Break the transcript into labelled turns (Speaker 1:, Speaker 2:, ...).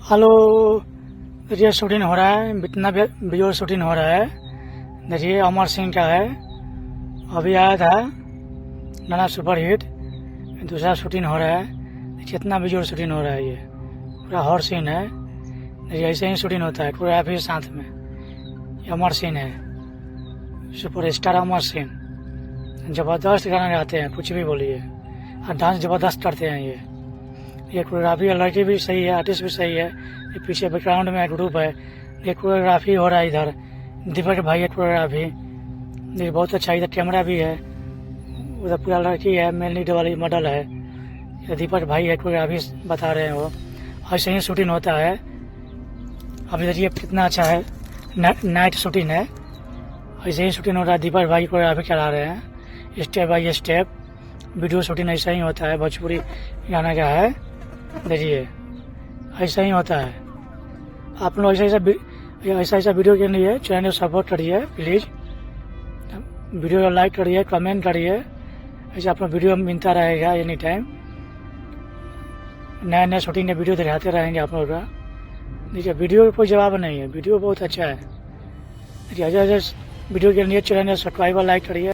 Speaker 1: Hello. देखिए shooting हो रहा है, इतना वीडियो शूटिंग हो रहा है। देखिए अमर सिंह का है, अभी आया था नाना सुपर हिट, दूसरा शूटिंग हो रहा है। देखिए कितना वीडियो शूटिंग हो रहा है, ये पूरा हॉट सीन है। देखिए ऐसे ही शूटिंग होता है, कोरियोग्राफी के साथ में। ये अमर सिंह है, सुपर स्टार अमर सिंह। जबरदस्त गाना गाते हैं, कुछ भी बोलिए, और डांस जबरदस्त करते हैं। ये कोरियोग्राफी लड़की भी सही है, आर्टिस्ट भी सही है। ये पीछे बैकग्राउंड में ग्रुप है, ये कोरियोग्राफी हो रहा है। इधर दीपक भाई है कोरियोग्राफी, ये बहुत अच्छा। इधर कैमरा भी है, उधर पूरा लड़की है, मेन लीड वाली मॉडल है। ये दीपक भाई है कोरियोग्राफी बता रहे हैं वो। ऐसे ही शूटिंग होता है। अभी देखिए कितना अच्छा है, नाइट शूटिंग है। ऐसे ही शूटिंग हो रहा है, दीपक भाई कोरियोग्राफी करा रहे हैं step by step. Video shooting ऐसा ही होता है, भोजपुरी गाना का है। देखिए ऐसा ही होता है। आप लोग ऐसा वीडियो के लिए चैनल सपोर्ट करिए प्लीज़। वीडियो को लाइक करिए, कमेंट करिए। ऐसे आप लोग वीडियो मिलता रहेगा एनी टाइम। नया नया शूटिंग के वीडियो दिखाते रहेंगे आप लोग का। देखिए वीडियो का कोई जवाब नहीं है, वीडियो बहुत अच्छा है। देखिए ऐसे वीडियो के लिए चैनल सब्सक्राइब और लाइक करिए।